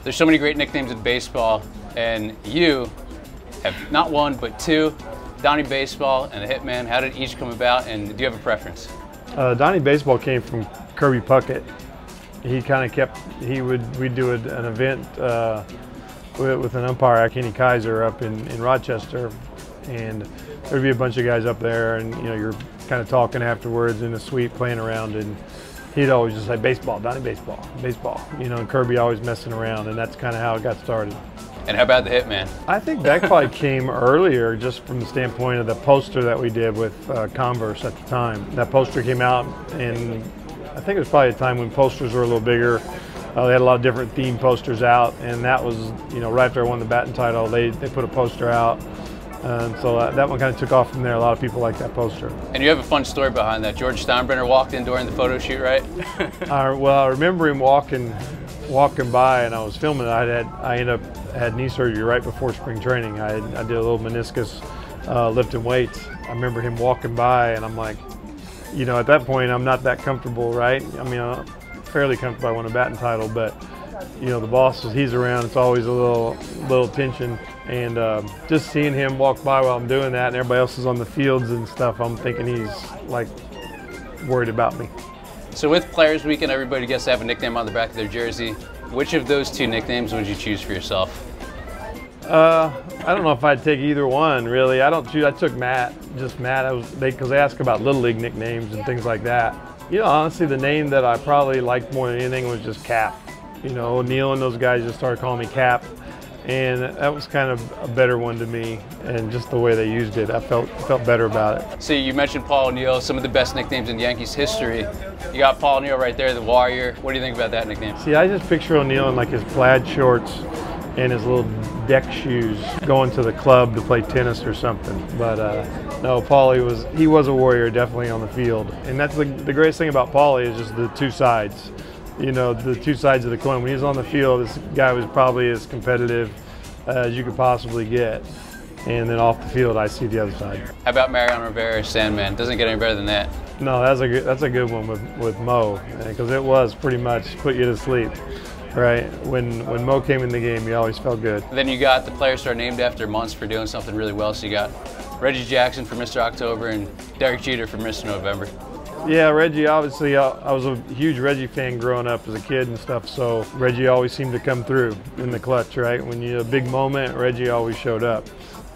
There's so many great nicknames in baseball, and you have not one, but two, Donnie Baseball and the Hitman. How did each come about, and do you have a preference? Donnie Baseball came from Kirby Puckett. He kind of kept, we'd do an event with an umpire, Kenny Kaiser, up in Rochester, and there'd be a bunch of guys up there, and you're kind of talking afterwards in the suite, playing around, and he'd always just say, baseball, Donnie Baseball, baseball, and Kirby always messing around, and that's kind of how it got started. And how about the Hitman? I think that probably came earlier, just from the standpoint of the poster that we did with Converse at the time. That poster came out, and I think it was probably a time when posters were a little bigger. They had a lot of different theme posters out, and that was, right after I won the batting title, they put a poster out. And so that one kind of took off from there. A lot of people like that poster. And you have a fun story behind that. George Steinbrenner walked in during the photo shoot, right? Well, I remember him walking by, and I was filming it. I ended up had knee surgery right before spring training. I did a little meniscus lifting weights. I remember him walking by, and I'm like, at that point, I'm not that comfortable, right? I mean, I'm fairly comfortable. I won a batting title, but the boss, he's around, it's always a little tension. And just seeing him walk by while I'm doing that, and everybody else is on the fields and stuff, I'm thinking he's like worried about me. So with Players Weekend, everybody gets to have a nickname on the back of their jersey. Which of those two nicknames would you choose for yourself? I don't know if I'd take either one, really. I took Matt, just Matt, because they ask about Little League nicknames and things like that. Honestly, the name that I probably liked more than anything was just Cap. ONeill and those guys just started calling me Cap, and that was kind of a better one to me, and just the way they used it, I felt better about it. So you mentioned Paul O'Neill, some of the best nicknames in Yankees history. You got Paul O'Neill right there, the Warrior. What do you think about that nickname? See, I just picture O'Neill in like his plaid shorts and his little deck shoes going to the club to play tennis or something. But no, Paulie was a warrior, definitely on the field. And that's the greatest thing about Paulie is just the two sides. The two sides of the coin. When he was on the field, this guy was probably as competitive as you could possibly get. And then off the field, I see the other side. How about Mariano Rivera, Sandman? Doesn't get any better than that. No, that's a good one with Mo, because it was pretty much put you to sleep. Right, when Mo came in the game, you always felt good. Then you got the players that are named after months for doing something really well. So you got Reggie Jackson for Mr. October and Derek Jeter for Mr. November. Yeah, Reggie, obviously, I was a huge Reggie fan growing up as a kid and stuff, so Reggie always seemed to come through in the clutch, right? When you had a big moment, Reggie always showed up.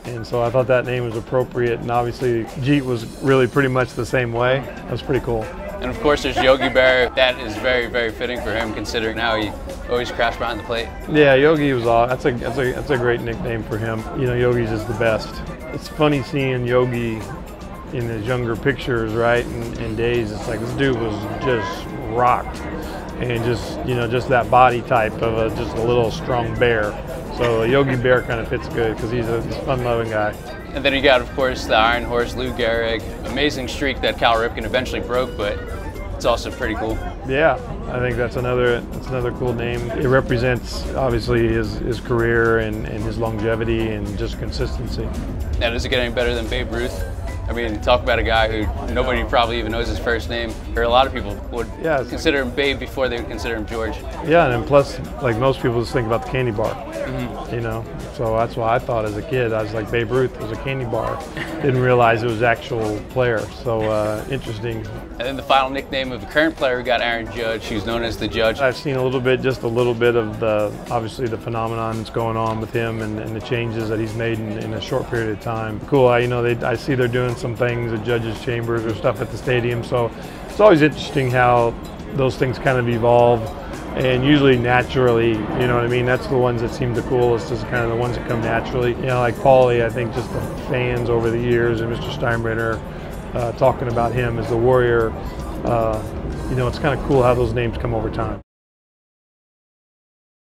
And so I thought that name was appropriate, and obviously Jeet was really pretty much the same way. That was pretty cool. And of course there's Yogi Bear. That is very, very fitting for him, considering how he always crashed behind the plate. Yeah, Yogi was awesome. That's a great nickname for him. Yogi's just the best. It's funny seeing Yogi in his younger pictures, right, and days. It's like this dude was just rocked, and just that body type of just a little strong bear. So Yogi Bear kind of fits good because he's a fun-loving guy. And then you got, of course, the Iron Horse, Lou Gehrig. Amazing streak that Cal Ripken eventually broke, but it's also pretty cool. Yeah, I think that's another cool name. It represents, obviously, his career and his longevity and just consistency. Now, does it get any better than Babe Ruth? I mean, talk about a guy who nobody probably even knows his first name, or a lot of people would consider him Babe before they would consider him George. Yeah, and then plus, like most people just think about the candy bar, so that's why I thought as a kid, I was like, Babe Ruth was a candy bar. Didn't realize it was actual player, so interesting. And then the final nickname of the current player, we got Aaron Judge, who's known as the Judge. I've seen just a little bit of obviously the phenomenon that's going on with him and the changes that he's made in a short period of time. Cool, I see they're doing some things at judges' chambers or stuff at the stadium, so it's always interesting how those things kind of evolve, and usually naturally, you know what I mean? That's the ones that seem the coolest, is kind of the ones that come naturally. Like Paulie, I think just the fans over the years, and Mr. Steinbrenner talking about him as the warrior, it's kind of cool how those names come over time.